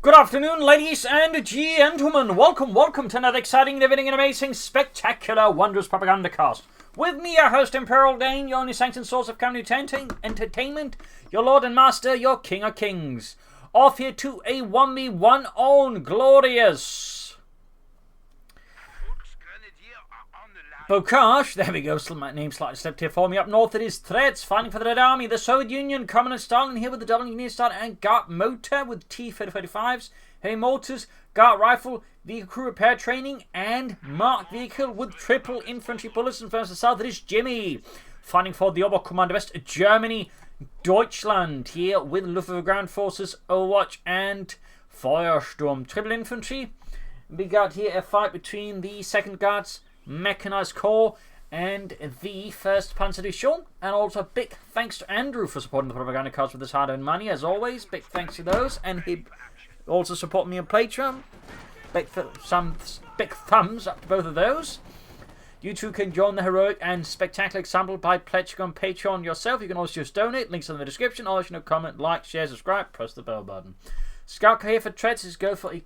Good afternoon, ladies and gentlemen. Welcome to another exciting, innovating, and amazing, spectacular, wondrous Propagandacast. With me, your host, Imperial Dane, your only sanctioned source of comedy entertainment, your Lord and Master, your King of Kings. Off here to a 1v1 on glorious Bocage. There we go, my name slightly slipped here for me. Up north it is Treadz, fighting for the Red Army, the Soviet Union, Communist Stalin here with the double engineer style and Guard Motor with T-35s, heavy mortars, Guard Rifle, vehicle crew repair training, and marked vehicle with triple infantry bullets. And first the south it is Jimmy, fighting for the Oberkommando West, Germany, Deutschland here with Luftwaffe Ground Forces, Overwatch and Feuersturm. Triple infantry. We got here a fight between the 2nd Guards Mechanized Corps and the 1st Panzer Division, and also big thanks to Andrew for supporting the Propagandacast with his hard-earned money, as always. Big thanks to those, and he also supported me on Patreon. Some big thumbs up to both of those. You too can join the heroic and spectacular example by pledging on Patreon yourself. You can also just donate. Links in the description. Also, comment, like, share, subscribe, press the bell button. Scout car here for Treadz is go for a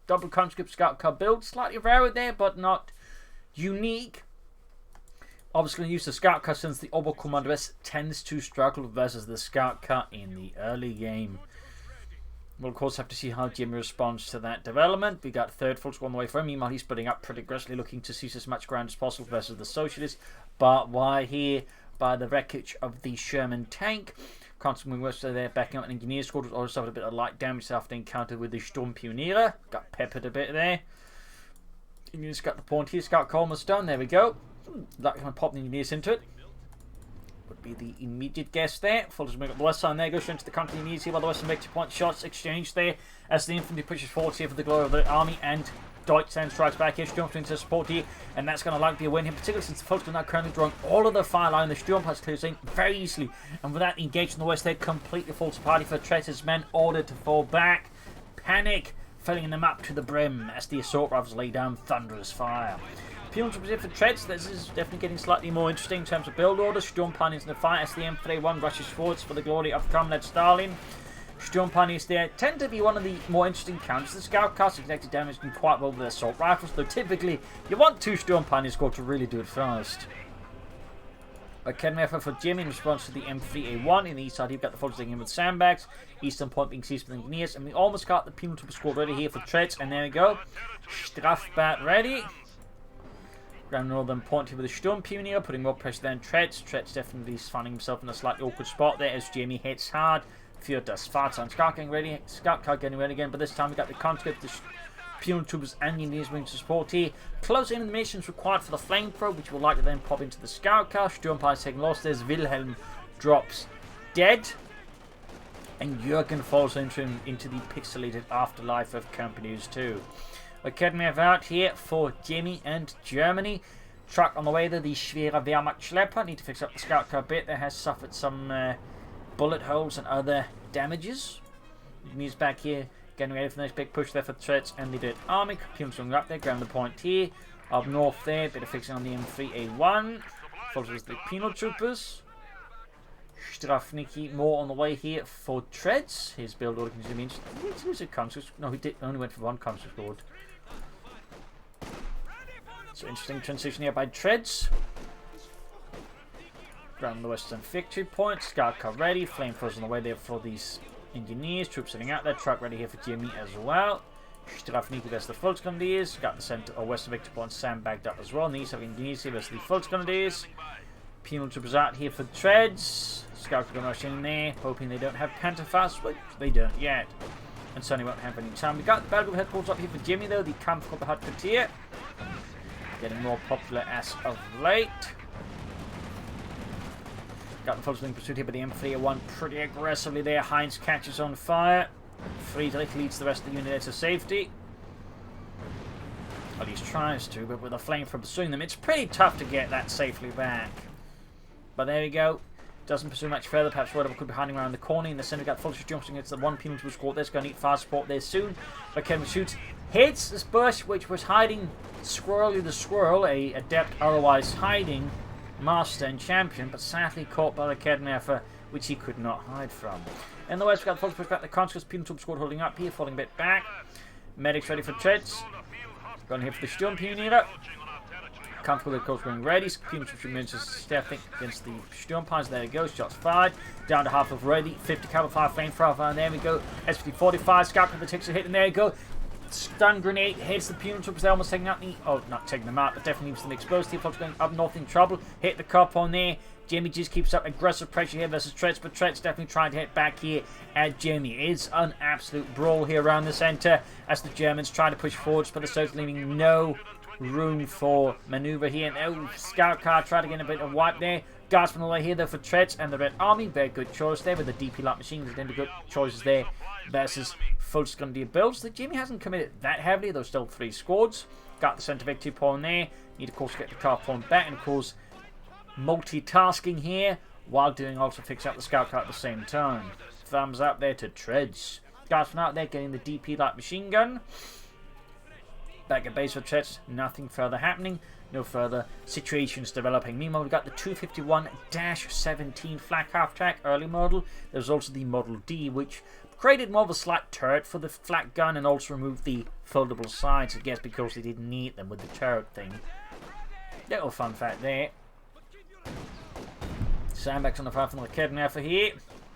double conscript scout car build. Slightly rare there, but not unique. Obviously, use the scout car since the Oberkommando West tends to struggle versus the scout car in the early game. We'll of course have to see how Jimmy responds to that development. We got 3rd full squad on the way for him. Meanwhile, he's splitting up pretty aggressively, looking to seize as much ground as possible versus the Socialists. But why here by the wreckage of the Sherman tank? Constantly worse there, backing up an engineer squad, was also suffered a bit of light damage after encounter with the Sturmpioniere. Got peppered a bit there. Engineers got the point here. Scout car almost done. There we go. That kind of pop the engineers into it. Would be the immediate guess there. Fuller's moving up the west side. There goes straight into the country engineers here by the western victory point. Shots exchanged there as the infantry pushes forward here for the glory of the army, and Deutschland strikes back here. Sturm into support here, and that's going to likely be a win here, particularly since the folks are now currently drawing all of the fire line. The Sturm has cleared thing very easily, and with that engaged in the west, they completely falls apart for Tretz's men ordered to fall back. Panic filling them up to the brim as the assault rifles lay down thunderous fire. P1 for Treadz. This is definitely getting slightly more interesting in terms of build order. Sturm Pioneers in the fight as the M31 rushes forwards for the glory of Comrade Stalin. Sturm Pioneers there tend to be one of the more interesting counters. The scout cars are connected damage and quite well with their assault rifles, though typically you want 2 Sturm Pioneers squad to really do it fast. Academy effort for Jimmy in response to the M3A1. In the east side, you've got the forces taking in with sandbags. Eastern point being seized with engineers. And we almost got the Penal squad ready here for Treadz. And there we go. Strafbat ready. Ground northern point here with the Sturmpionier, putting more pressure than Treadz. Treadz definitely is finding himself in a slightly awkward spot there as Jamie hits hard. Für das Fahrzeug. Scout getting ready. Scout car getting ready again. But this time we got the conscript, the Penal Troopers and engineers wing to support here. Close in the missions required for the flamethrower, which will likely then pop into the scout car. Sturmpire taking loss. There's Wilhelm drops dead. And Jürgen falls into the pixelated afterlife of Companies 2. Academy of out here for Jimmy and Germany. Truck on the way there, the Schwere Wehrmacht Schlepper. Need to fix up the scout car a bit. That has suffered some bullet holes and other damages. News back here, getting ready for the next big push there for Treadz and the Red Army. Pumps going up there, ground the point here. Up north there, bit of fixing on the M3A1. Follows the Penal Troopers. Strafnicki more on the way here for Treadz. His build order continues to be interesting. No, he did only went for 1 conscript squad. So interesting transition here by Treadz. Ground the western victory point. Scout car ready. Flamethrowers on the way there for these engineers. Troops sitting out there. Truck ready here for Jimmy as well. Strafnicki versus the Volksgrenadiers. Got the center or western victory point sandbagged up as well. And these have engineers here versus the Volksgrenadiers. Penal Troopers out here for Treadz. Scout car going to rush in there, hoping they don't have Pantherfaust, which they don't yet. And certainly won't have any time. We got the Battle Group headquarters up here for Jimmy though, the Kampfgruppe Hauptquartier. Getting more popular as of late. Got the Volkswagen pursuit here by the M3A1 pretty aggressively there. Heinz catches on fire. Friedrich leads the rest of the unit there to safety. At least tries to, but with a flame from pursuing them, it's pretty tough to get that safely back. But there we go. Doesn't pursue much further. Perhaps whatever could be hiding around the corner. In the center, got Fulcher jumping against the 1 Penal squad. There's going to need fast support there soon. But Kevin shoots, hits this bush, which was hiding Squirrely the Squirrel, a adept otherwise hiding master and champion, but sadly caught by the Kednefer, which he could not hide from. In the west, we got the force push back. The conscious Punitum squad holding up here, falling a bit back. Medics ready for Treadz. Going here for the Sturm Pioneer. Comfortable with the coach being ready. Punitum remains stepping against the Sturm Pies. There it goes. Shots fired. Down to half of ready. 50 caliber fire flamethrower. And there we go. SPT-45. Scout with the ticks are hitting. There you go. Stun grenade hits the Punitum. They're almost taking out the. Oh, not taking them out, but definitely leaves them exposed. T-Fox going up north in trouble. Hit the cop on there. Jimmy just keeps up aggressive pressure here versus Treadz, but Treadz definitely trying to hit back here at Jimmy. It's an absolute brawl here around the centre as the Germans try to push forwards, but the Soviets leaving no room for manoeuvre here. Oh, scout car trying to get a bit of wipe there. Guards from the way here though for Treadz and the Red Army. Very good choice there with the DP light machine. There's good choices there versus full Scandia builds. The Jimmy hasn't committed that heavily. There's still 3 squads. Got the centre victory pawn there. Need of course to get the car pawn back, and of course multitasking here while doing also fix up the scout car at the same time. Thumbs up there to Treadz. Guys from out there getting the DP light machine gun. Back at base for Treadz, nothing further happening, no further situations developing. Meanwhile, we've got the 251-17 flak half track early model. There's also the Model D, which created more of a slight turret for the flak gun and also removed the foldable sides, I guess because they didn't need them with the turret thing. Little fun fact there. Sandbags on the front from the Kidnapper here.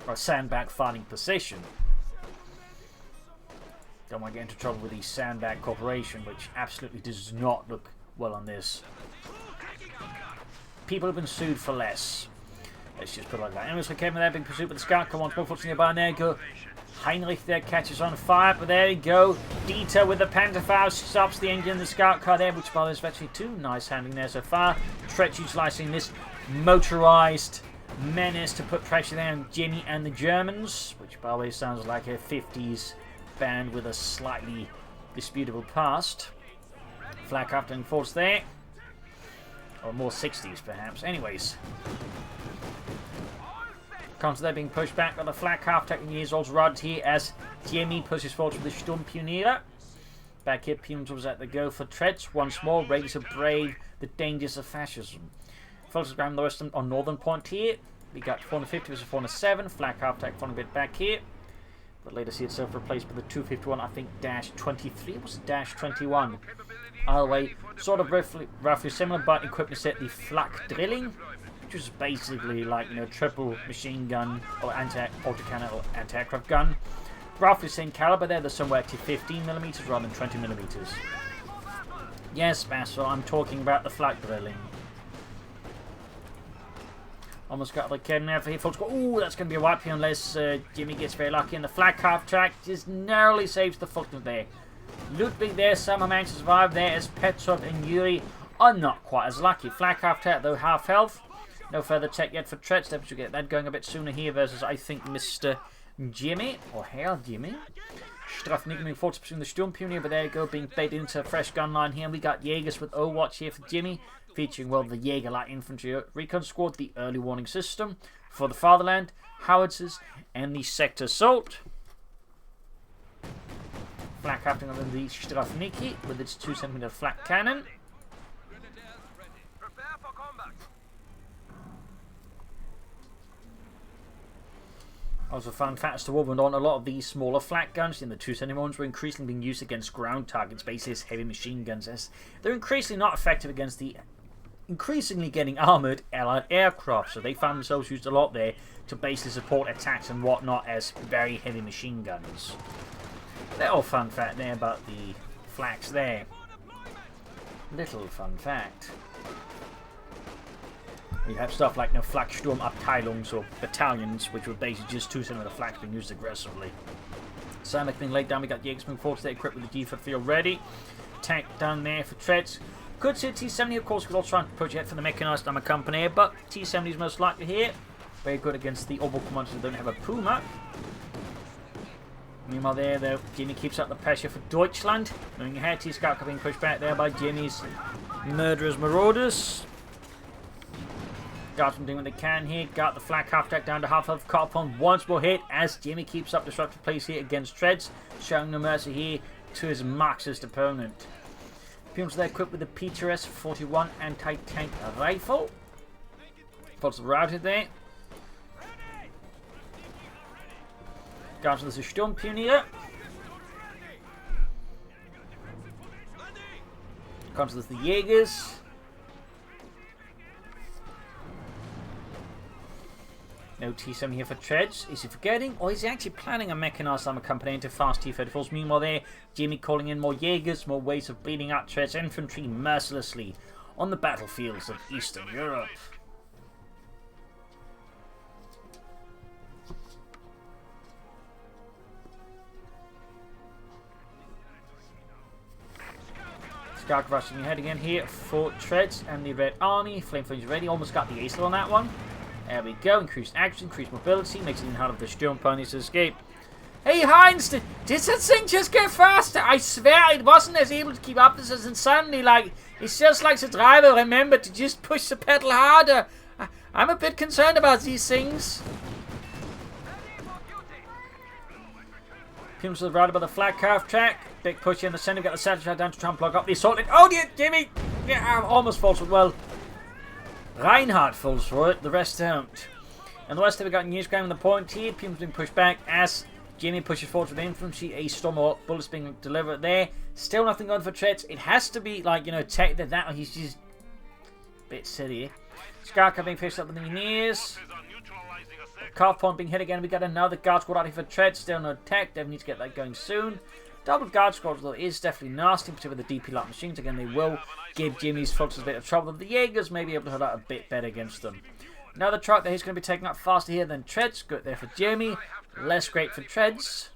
Or sandbag finding position. Don't want to get into trouble with the Sandbag Corporation, which absolutely does not look well on this. People have been sued for less. Let's just put it like that. Anyways, for Kevin there, being pursued by the scout. Come on, Spokefoots nearby, and there you go. Heinrich there catches on fire, but there you go. Dieter with the Pantherfaust stops the engine in the scout car there, which by the way is actually 2 nice handling there so far. Treadz utilizing this motorized menace to put pressure there on Jimmy and the Germans, which by the way sounds like a 50s band with a slightly disputable past. Flak up and force there, or more 60s perhaps. Anyways, comes there being pushed back by the flak half taking years old rod here as Jimmy pushes forward with the Sturm Pioneer. Back here, Punitum was at the go for Treadz once more, ready to brave the dangers of fascism. Focus around the western on northern point here. We got 450 versus 407. Flak half tack falling a bit back here. But later see itself replaced by the 251, I think, dash 23. It was dash 21. Either way, sort of roughly similar, but equipped to set the flak drilling, which is basically like, you know, triple machine gun or anti-autocannon or anti-aircraft gun. Roughly same caliber there. There's somewhere to 15mm rather than 20mm. Yes, Basil, I'm talking about the flak drilling. Almost got the Kidnapper here, folks. Ooh, that's going to be a wipe here unless Jimmy gets very lucky. And the flak half track just narrowly saves the Fulton there. Ludwig there, somehow managed to survive there as Petrov and Yuri are not quite as lucky. Flak half track, though, half health. No further tech yet for Treadz. They should get that going a bit sooner here versus, I think, Mr. Jimmy, or Herr Jimmy. Strafnik moving forward to pursue the Sturm Pioneer, but there you go, being baited into a fresh gun line here. And we got Jaegers with Overwatch here for Jimmy, featuring, well, the Jaeger Light Infantry Recon Squad, the early warning system for the Fatherland, howitzers, and the Sector Assault. Flak happening on the Strafniki with its 2cm flak cannon. Also, fun facts to woven on, a lot of these smaller flak guns in the 2cm ones were increasingly being used against ground targets, bases, heavy machine guns, as they're increasingly not effective against the increasingly getting armoured Allied aircraft, so they found themselves used a lot there to basically support attacks and whatnot as very heavy machine guns. Little fun fact there about the flaks there. Little fun fact. You have stuff like, you know, Flaksturmabteilungs or battalions, which were basically just 2cm flaks being used aggressively. Samek being laid down, we got Jaegers moving forward, equipped with the D-Foot field ready. Tank down there for Treadz. Could see a T-70, of course, because I'll try and push it for the mechanised armor company, but T-70 is most likely here. Very good against the Oval commanders who don't have a Puma. Meanwhile there, though, Jimmy keeps up the pressure for Deutschland. Moving ahead, T-Scout being pushed back there by Jimmy's murderers, marauders. Guards from doing what they can here. Got the flak half track down to half health. Caught upon once more hit as Jimmy keeps up disruptive plays here against Treadz, showing no mercy here to his Marxist opponent. Punitum there equipped with the PTRS 41 anti-tank rifle. Folks routed there. Guards with the Sturmpionier. Comes with the Jaegers. No T7 here for Treadz. Is he forgetting? Or is he actually planning on mechanized armor company into fast T-34s? Meanwhile there, Jimmy calling in more Jaegers, more ways of bleeding out Treadz infantry mercilessly on the battlefields of Eastern Europe. Scout rushing ahead again here for Treadz and the Red Army. Flamethrower's ready. Almost got the ace on that one. There we go. Increased action, increased mobility, makes it even harder for the Sturmponies to escape. Hey Heinz, did that thing just get faster? I swear it wasn't as able to keep up. This is insanely like, it's just like the driver remembered to just push the pedal harder. I'm a bit concerned about these things. Pimps to the right about the flat calf track. Big push in the center, got the center shot down to try and plug up the assault. Oh dear, Jimmy! Yeah, almost falls for it. Well, Reinhardt falls for it, the rest don't. And the rest of it got news grabbing the point here. Pimps being pushed back as Jimmy pushes forward with infantry. A storm of bullets being delivered there. Still nothing on for Treadz. It has to be like, you know, take that he's just a bit silly. Scarca being fished up with the engineers. Calf point being hit again. We got another guard squad out here for Treadz. Still no attack. They need to get that going soon. Double guard squad though is definitely nasty, particularly with the DP light machines. Again, they will give Jimmy's folks a bit of trouble. The Jaegers may be able to hold out a bit better against them. Another truck that he's going to be taking up faster here than Treadz. Good there for Jimmy. Less great for Treadz.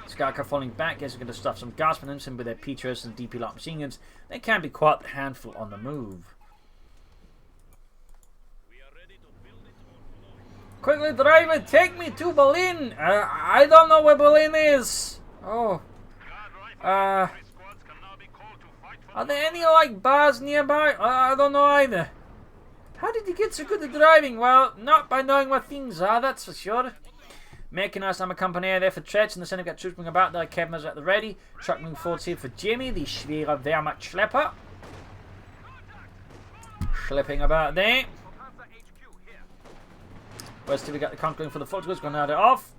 Scarca falling back. Guess we're going to stuff some guardsmen in him with their Petros and DP light machine guns. They can be quite a handful on the move. Quickly, driver, take me to Berlin. I don't know where Berlin is. Oh. Are there any, like, bars nearby? I don't know either. How did he get so good at driving? Well, not by knowing what things are, that's for sure. Mechanized armor company there for Treadz, and the center got troops moving about there. Kevner's at the ready. Truck moving forward here for Jimmy, the Schwere Wehrmacht Schlepper. Schlepping about there. Where's we got the count going for the Volkswagen, going out it off.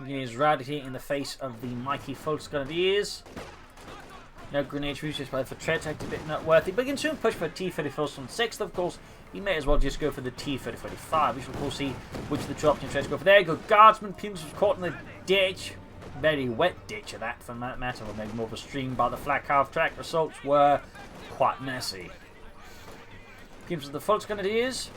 He is routed here in the face of the mighty Volksgrenadiers. No grenade used by for Treadz, a bit not worthy, but he can soon push for a T-34 from 6th, of course. He may as well just go for the T-35. We shall of course see which of the two options Treadz go for. There you go, Guardsman. Pins was caught in the ditch. Very wet ditch of that, for that matter, or maybe more of a stream by the flat calf track. Results were quite messy. Pins of the Volksgrenadiers.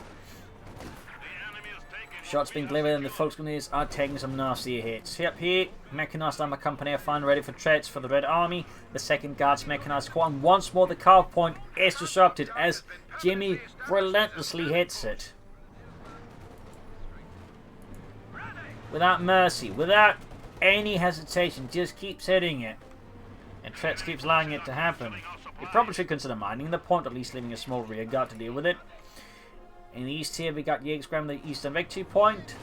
Shots being delivered and the Volksgrenadiers are taking some nasty hits. Yep, here, Mechanized Armor Company are finally ready for Treadz for the Red Army. The 2nd Guards Mechanized Squad, and once more the calf point is disrupted as Jimmy relentlessly hits it. Without mercy, without any hesitation, just keeps hitting it. And Treadz keeps allowing it to happen. He probably should consider mining the point, at least leaving a small rear guard to deal with it. In the east here, we got Jaegers grabbing the eastern victory point.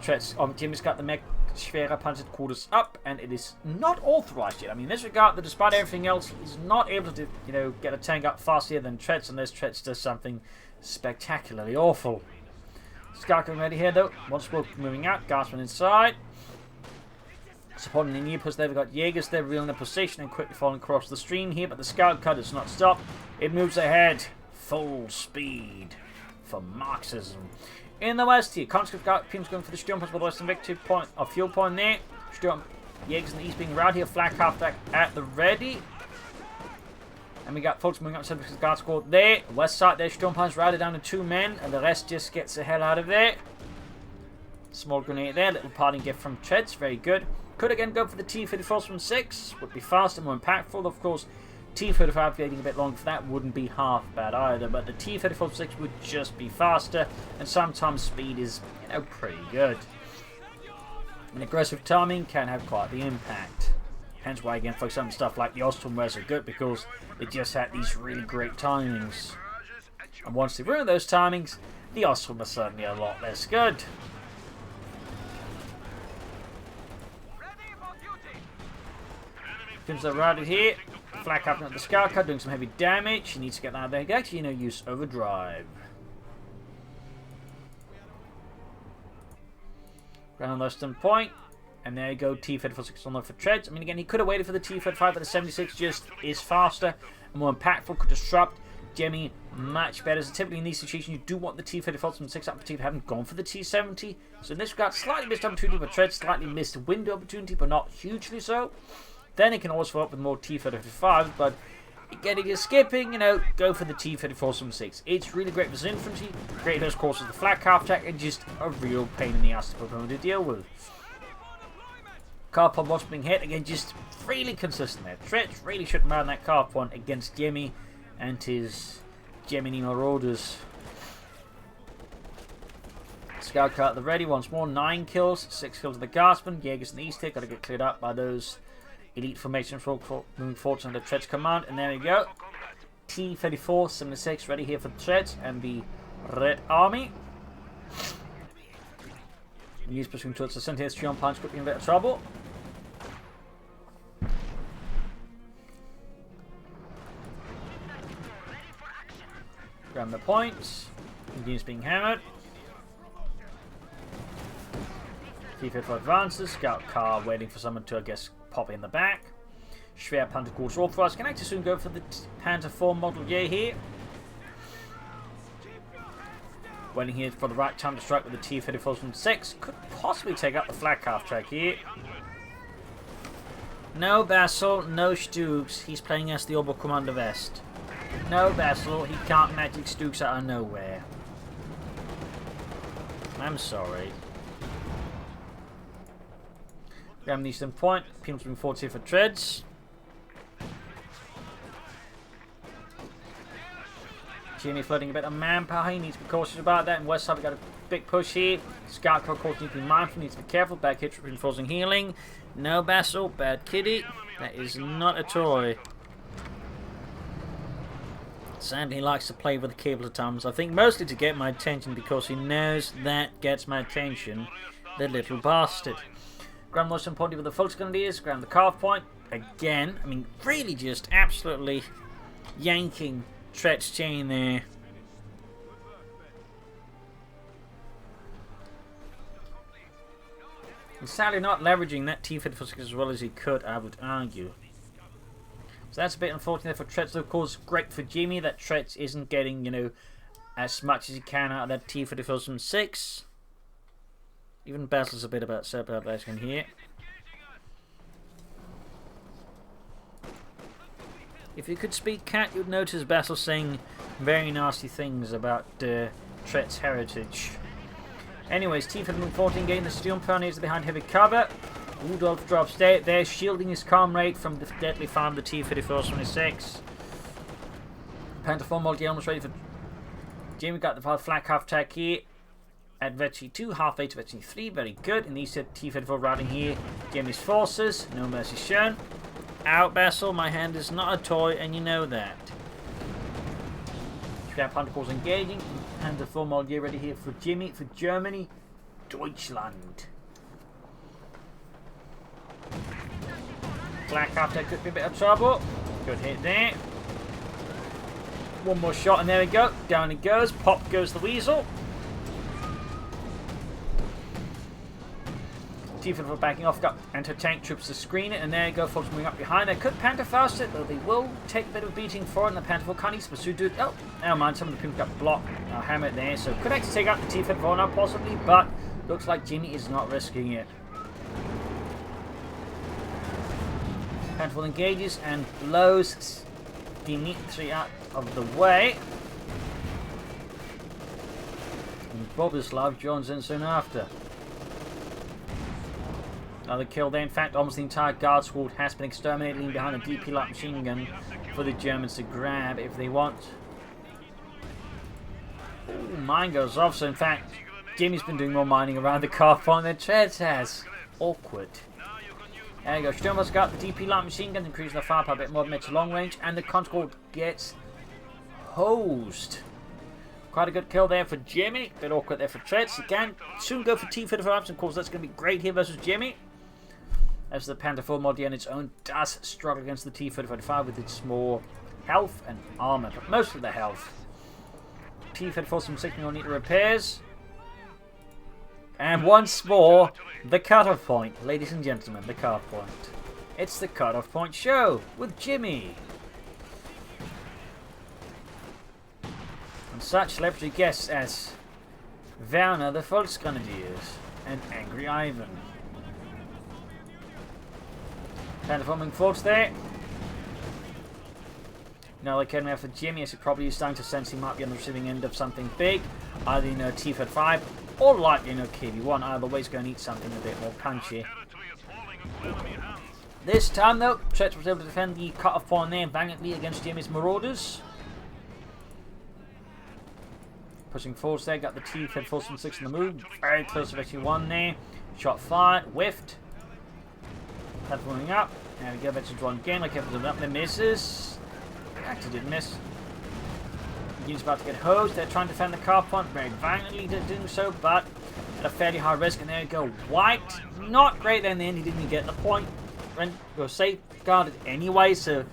Treadz, Jimmy's got the mech Schwere Panzer quarters up, and it is not authorized yet. I mean, in this regard, that despite everything else, he's not able to, you know, get a tank up faster than Treadz, unless Treadz does something spectacularly awful. Scarca ready here, though. Once more moving out, Guardsman inside. Supporting the new post there, we've got Jaegers there, reeling the position and quickly falling across the stream here, but the scout cut does not stop. It moves ahead. Full speed for Marxism. In the west here, conscript got teams going for the Sturm with the western victory point, or fuel point there. Sturm, Jaegers in the east being routed here, flat half back at the ready. And we got folks moving up to the guard squad there. West side there, Sturm punch routed down to 2 men, and the rest just gets the hell out of there. Small grenade there, little parting gift from Treadz, very good. Could again go for the T-34 from 6, would be faster, more impactful, of course. T-35 waiting a bit longer for that wouldn't be half bad either, but the T-34 6 would just be faster, and sometimes speed is, you know, pretty good. And aggressive timing can have quite the impact. Hence why, again, for some stuff like the Ostrom-Wers are good, because they just had these really great timings. And once they ruin those timings, the Ostrom are certainly a lot less good. Pins are routed here. Flak up at the scout car, doing some heavy damage. He needs to get out of there. He can actually, you know, use overdrive. Ground less than point. And there you go, T-34 on there for Treadz. I mean, again, he could have waited for the T-35, but the 76 just is faster and more impactful, could disrupt Jimmy much better. So typically in these situations, you do want the T-34 from 6 up for T, haven't gone for the T-70. So in this regard, slightly missed opportunity for Treadz, slightly missed window opportunity, but not hugely so. Then he can always follow up with more T-35s, but again, if you're skipping, you know, go for the T-34 from 6. It's really great for his infantry, great for his courses, the flat calf attack, and just a real pain in the ass to put him to deal with. Car pod was being hit, again, just really consistent there. Treadz really shouldn't man that car pod against Jimmy and his Gemini Marauders. Scout car at the ready once more, 9 kills, 6 kills of the Guardsmen. Jaegers in the east here, got to get cleared up by those elite formations for moving forward under Treadz command. And there we go. T-34, 76 ready here for Treadz and the Red Army. Use pushing towards the center here, Strion Punch could be in a bit of trouble. Grab the points. Continues being hammered. T-34 advances. Scout car waiting for someone to, I guess, pop in the back. Schwer Panther course all for us. Can actually soon go for the Panther 4 Model J here. Waiting here for the right time to strike with the T-34 from 6. Could possibly take out the flat calf track here. No Basil, no Stooks. He's playing as the Oberkommando West. No Basil, he can't magic Stooks out of nowhere. I'm sorry. Graham Eastern Point. People's been forward here for Treadz. Jimmy floating a bit of manpower. He needs to be cautious about that. And West side, we got a big push here. Scout car course needs to be mindful, needs to be careful. Bad hit, reinforcing healing. No Basil, bad kitty. That is not a toy. Sandy likes to play with the cable at times. I think mostly to get my attention because he knows that gets my attention. The little bastard. Graham Lawson pointing with the Fulton Grenadiers. Graham the calf point. Again, I mean, really just absolutely yanking Treadz chain there. And sadly not leveraging that T-34 as well as he could, I would argue. So that's a bit unfortunate for Treadz. Of course, great for Jimmy that Treadz isn't getting, you know, as much as he can out of that T-34 from 6. Even Basil's a bit about separation here. If you could speak cat, you'd notice Basil saying very nasty things about Treadz heritage. Anyways, T-14 getting the Steel Pioneers behind heavy cover. Rudolph drops there, shielding his comrade from the deadly farm, the T-34 26. Panther 4 multi almost ready for Jimmy. Got the flat half attack here at Vetchi 2, half way to Vetchi 3. Very good. And these T-34 routing here. Jimmy's forces, no mercy shown. Out, Basil. My hand is not a toy, and you know that. Scrap Panther calls engaging. Panther 4 multi ready here for Jimmy, for Germany, Deutschland. Black after could be a bit of trouble. Good hit there. One more shot and there we go. Down it goes. Pop goes the weasel. T-34 backing off. Got anti-tank troops to screen it. And there you go. Folks moving up behind. They could Panther fast it, though they will take a bit of a beating for it. And the Panther 4 can't easily pursue it. Oh, never mind. Some of the people got blocked. Hammered there. So could actually take out the T-34 now possibly. But looks like Jimmy is not risking it. Panther engages and blows Dimitri out of the way. And Bobislav joins in soon after. Another kill there. In fact, almost the entire guard squad has been exterminated, leaving behind a DP light machine gun for the Germans to grab if they want. Ooh, mine goes off. So in fact, Jimmy's been doing more mining around the car point than Treadz has. Awkward. There you go. Sturm's got the DP light machine gun, increasing the firepower a bit more to make it long range, and the Concord gets hosed. Quite a good kill there for Jimmy. Bit awkward there for Treadz. He can soon go for T-35, of course that's going to be great here versus Jimmy. As the Panther 4 mod on its own does struggle against the T-35 with its more health and armor, but most of the health. T-34 some 6 millimeter repairs. And once more, the cutoff point. Ladies and gentlemen, the cutoff point. It's the cutoff point show with Jimmy. And such celebrity guests as Werner the Volksgrenadiers and Angry Ivan. Transforming forwards there. Now they came out for Jimmy, as he probably is starting to sense he might be on the receiving end of something big. Either, T-Fed5 or likely, KB1. Either way, he's going to need something a bit more punchy. This time, though, Treadz was able to defend the cut-off point there valiantly against Jimmy's Marauders. Pushing forwards there, got the T-Fed 4-6 in the move. Very close to XU1 there. Shot fired, whiffed. That's running up. There we go, Veterans one again, like everything up there, misses. Actually didn't miss. He's about to get hosed. They're trying to defend the car point very valiantly doing so, but at a fairly high risk. And there you go, wiped. Not great there in the end. He didn't even get the point. Was safeguarded anyway, so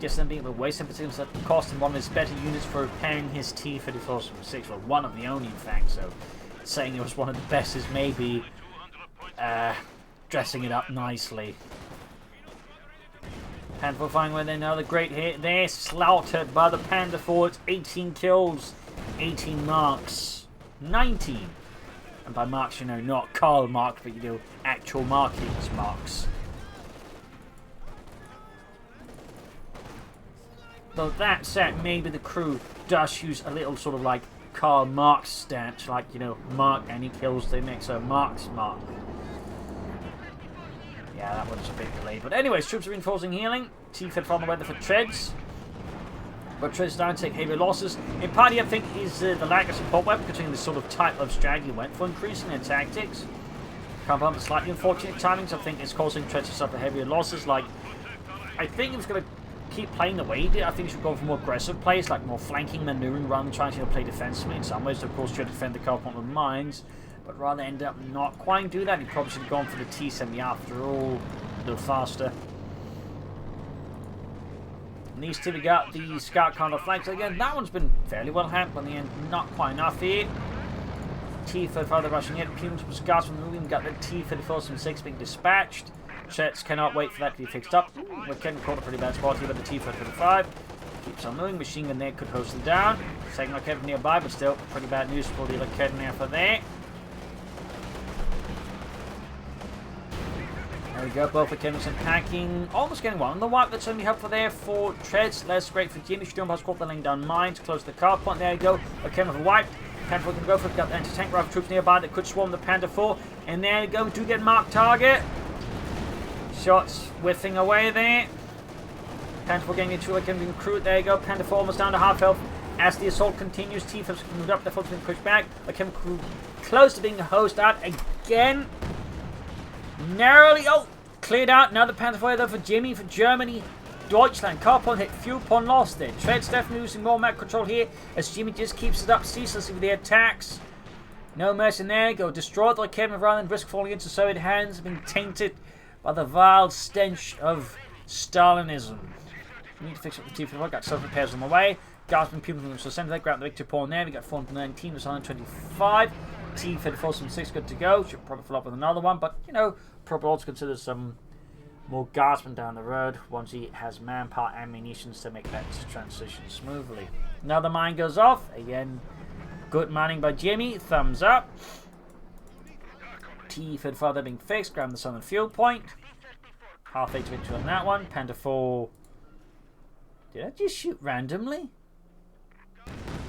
just them being a waste of it. That cost him one of his better units for repairing his T-34-6. Well, one of the only, in fact. So saying it was one of the best is maybe dressing it up nicely. Handful finding where they know the great hit. They're slaughtered by the Panda forwards. 18 kills, 18 marks, 19. And by marks, not Karl marks, but actual markings marks. Though that said, maybe the crew does use a little sort of like Karl Marx stance, like, mark any kills they make, so marks mark. Yeah, that one's a bit delayed. But anyways, troops are reinforcing healing. T-Fed from the weather for Treadz. But Treadz down to take heavy losses. In part, I think, is the lack of support weapon, considering the sort of type of strategy went for increasing their tactics. Compound slightly unfortunate timings, I think, is causing Treadz to suffer heavier losses. Like, I think he was going to keep playing the way he did. I think he should go for more aggressive plays, like more flanking, maneuvering, rather than trying to play defensively in some ways. So of course, try to defend the car point with mines, but rather end up not quite do that. He probably should have gone for the T-70 after all, a little faster. And these two, we got the scout counter flanks. Again, that one's been fairly well handled, but in the end, not quite enough here. T-35 rushing in. Pumes was scouts from the moving. Got the T-34-6 being dispatched. Treadz cannot wait for that to be fixed up. We're getting caught a pretty bad spot here, but the T-35 keeps on moving. Machine gun there could host them down. Second locator nearby, but still pretty bad news for the locator there for there. There we go, both locations packing. Almost getting one on the wipe. That's only helpful there for Treadz. Less great for Jimmy. Sturmhaus caught the laying down mines close to the car point. There you go. Locator for wiped. Panther can go for it. Got the anti-tank rifle troops nearby that could swarm the Panther 4. And there you go. Do get marked target. Shots whiffing away there. Panther 4 getting into it, getting recruit. There you go. Panther 4 almost down to half health. As the assault continues, T-Fibs can move up. The foot's been pushed back. The crew close to being hosed out again. Narrowly. Oh, cleared out. Now the Panther 4 though for Jimmy, for Germany. Deutschland. Carpon hit. Fuel pond lost there. Treadz definitely losing more map control here as Jimmy just keeps it up ceaselessly with the attacks. No mercy there. Go destroy the Kevin rather than risk falling into Soviet hands, being tainted by the vile stench of Stalinism. We need to fix up the T-54. Got self-repairs on the way. Guardsmen, people from the center. Grab the victory point there. We got 419. There's 125. T-34-6 good to go. Should probably follow up with another one. But, probably also consider some more guardsmen down the road once he has manpower and munitions to make that transition smoothly. Another mine goes off. Again, good mining by Jimmy. Thumbs up. T-35 being fixed. Grab the southern fuel point. Half H victory on that one. Panther 4. Did I just shoot randomly?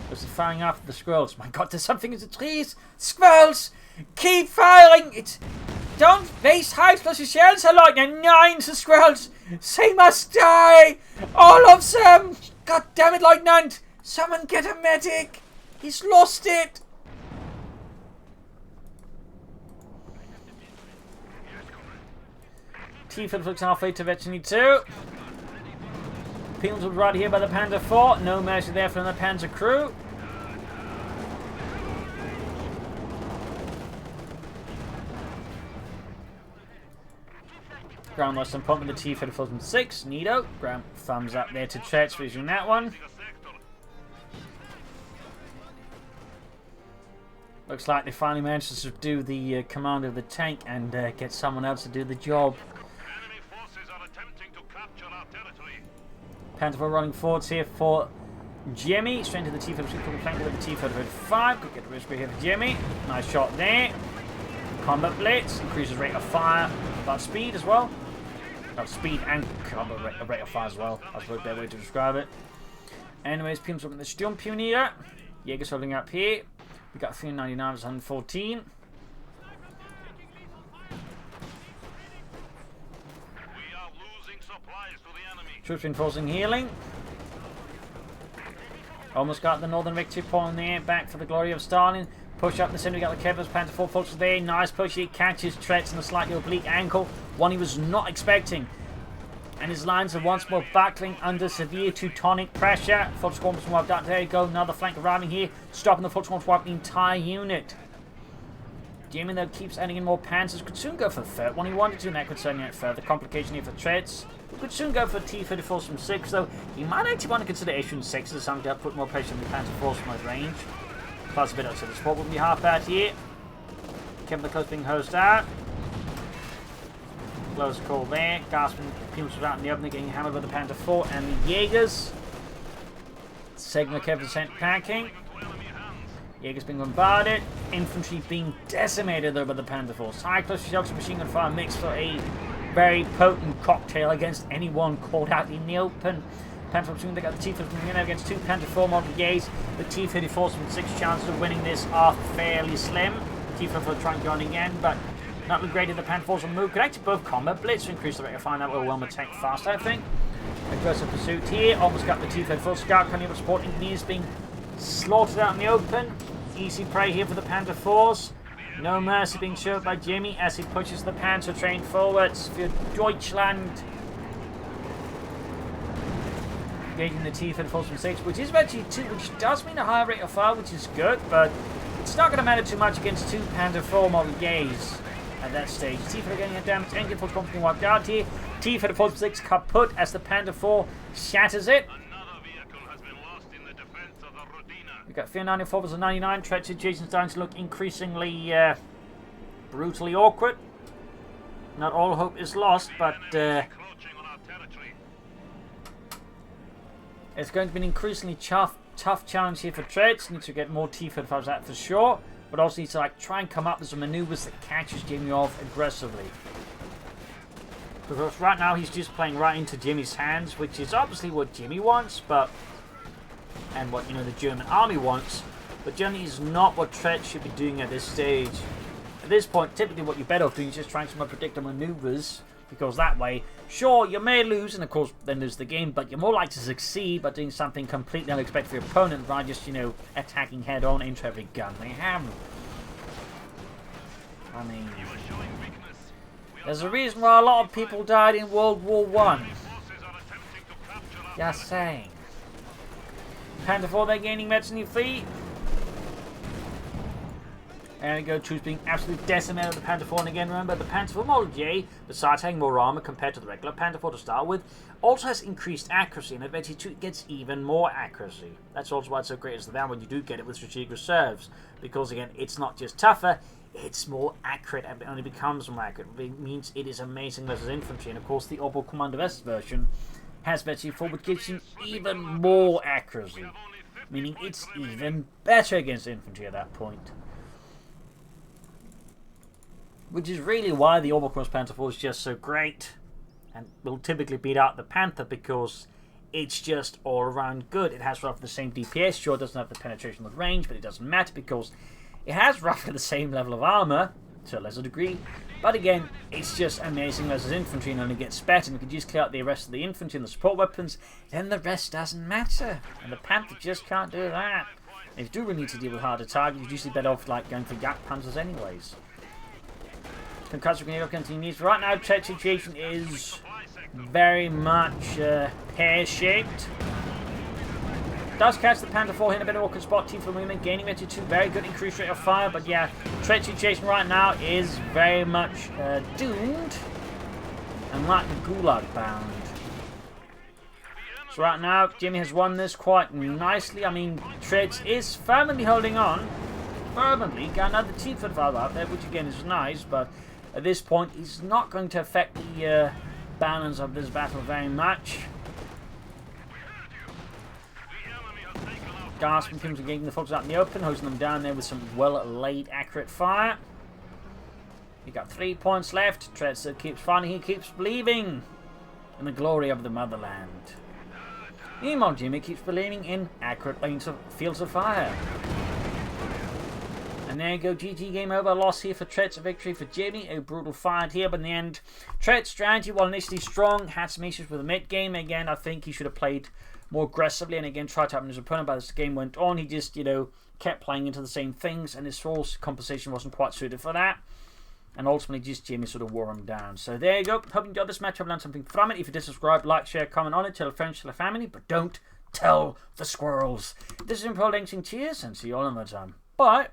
Was he firing after the squirrels? My god, there's something in the trees! Squirrels! Keep firing! Don't waste high explosive shells, Lieutenant! 9 to squirrels! They must die! All of them! God damn it, Lieutenant! Someone get a medic! He's lost it! T-Fib looks halfway to Veteran 2. Peels will right here by the Panther 4. No mercy there from the Panther crew. Ground lost some pump with the T-34-6. Neato. Ground thumbs up there to Treadz for using that one. Looks like they finally managed to subdue the commander of the tank and get someone else to do the job. Enemy forces are attempting to capture our territory. Panther 4 running forwards here for Jimmy. Straight to the T-35, flank with the T-35. Could get a risk here for Jimmy. Nice shot there. Combat Blitz. Increases rate of fire. About speed as well. Speed and combat rate of fire as well. That's a better way to describe it. Anyways, Pim's looking at the Sturmpionier. Jaeger's holding up here. We got 399 versus 114. We are losing supplies to the enemy. Troops reinforcing healing. Almost got the Northern Victory point there. Back for the glory of Stalin. Push up the center. We got the Kevin's Panther 4 forces there. Nice push. He catches Treadz in a slightly oblique ankle. One he was not expecting. And his lines are once more battling under severe Teutonic pressure. Full squadron wiped out. There you go. Another flank arriving here. Stopping the full squadron wipe the entire unit. Jimmy though keeps adding in more panzers. Could soon go for the third one. He wanted to, and that could certainly add further complication here for Treadz. Could soon go for T-34s from 6, though he might actually want to consider issuing 6s as something to put more pressure on the Panzer force from his range. Plus a bit outside the support will be half out here. Kevin the close being hosed out. Close call there. Gasping Pumas was out in the open, getting hammered by the Panther 4 and the Jaegers. Segment Kevin sent packing. Jaegers being bombarded. Infantry being decimated though by the Panther 4. Cyclops shells machine gun fire mixed for a very potent cocktail against anyone caught out in the open. Panther 4 they got the T-34 against 2 Panther 4 model Jays. The T-34s with 6 chances of winning this are fairly slim. T-34 trying to go on again, but not look great in the Panther 4s on the move. Could actually both combat blitz to increase the rate of fire. That will overwhelm attack fast, I think. Aggressive pursuit here. Almost got the T-34 scout coming up, support engineers being slaughtered out in the open. Easy prey here for the Panther 4s. No mercy being shown by Jimmy as he pushes the Panzer train forwards for Deutschland. Engaging the T-34s from 6, which is actually 2, which does mean a higher rate of fire, which is good, but it's not going to matter too much against 2 Panther 4 model Jays at that stage. T-34 getting a damage, engine force being wiped out here. T-34 from 6 kaput as the Panther 4 shatters it. Another vehicle has been lost in the defense of the Rodina. We got 394 versus 99. Treadz situation's starting to look increasingly brutally awkward. Not all hope is lost, but Encroaching on our territory. it's going to be an increasingly tough challenge here for Treadz. Needs to get more T-35s out for sure, but also needs to try and come up with some maneuvers that catches Jimmy off aggressively. Because right now he's just playing right into Jimmy's hands, which is obviously what Jimmy wants, and what the German army wants, but generally is not what Treadz should be doing at this stage. At this point, typically what you're better off doing is just trying some more predictable maneuvers, because that way, sure, you may lose, and of course then lose the game, but you're more likely to succeed by doing something completely unexpected for your opponent, rather just, attacking head-on into every gun they have. I mean, there's a reason why a lot of people died in World War I. Just saying. Panther 4, they're gaining medicine fleet. There we go, troops being absolutely decimated with the Panther 4. And again, remember, the Panther 4 Model J, besides having more armor compared to the regular Panther 4 to start with, also has increased accuracy, and eventually it gets even more accuracy. That's also why it's so great as the van when you do get it with strategic reserves, because again, it's not just tougher, it's more accurate, and it only becomes more accurate. It means it is amazing versus infantry, and of course the Commander West version has Betwen 4, which gives you even more accuracy, meaning it's even better against infantry at that point. Which is really why the Overwatch Panther 4 is just so great, and will typically beat out the Panther, because it's just all around good. It has roughly the same DPS, sure it doesn't have the penetration with range, but it doesn't matter because it has roughly the same level of armor, to a lesser degree, but again, it's just amazing versus infantry and only gets better, and if you just clear out the rest of the infantry and the support weapons, then the rest doesn't matter, and the Panther just can't do that. If you do really need to deal with harder targets, you're usually better off going for Yak Panzers anyways. Concussive grenade continues. Right now, Treadz situation is very much pear-shaped. Does catch the Panther 4 in a bit of awkward spot. T for movement, gaining Metro 2. Very good increased rate of fire, but yeah, Treadz situation right now is very much doomed and like the Gulag bound. So right now, Jimmy has won this quite nicely. I mean, Treadz is firmly holding on. fervently. Got another T-35 out there, which again is nice, but at this point, he's not going to affect the balance of this battle very much. Gasping teams are getting the folks out in the open, hosing them down there with some well-laid, accurate fire. You got 3 points left. Treadz keeps fighting, he keeps believing in the glory of the motherland. Meanwhile, Jimmy keeps believing in accurate fields of fire. And there you go, GG, game over. Loss here for Treadz, a victory for Jimmy. A brutal fight here, but in the end, Treadz's strategy, while initially strong, had some issues with the mid game. Again, I think he should have played more aggressively and again tried to happen his opponent. But as the game went on, he just, kept playing into the same things, and his source composition wasn't quite suited for that. And ultimately, just Jimmy sort of wore him down. So there you go. Hope you enjoyed this match. I've learned something from it. If you did subscribe, like, share, comment on it. Tell a friend, tell a family. But don't tell the squirrels. This has been Pro Linksing. Cheers, and see you all another time. Bye.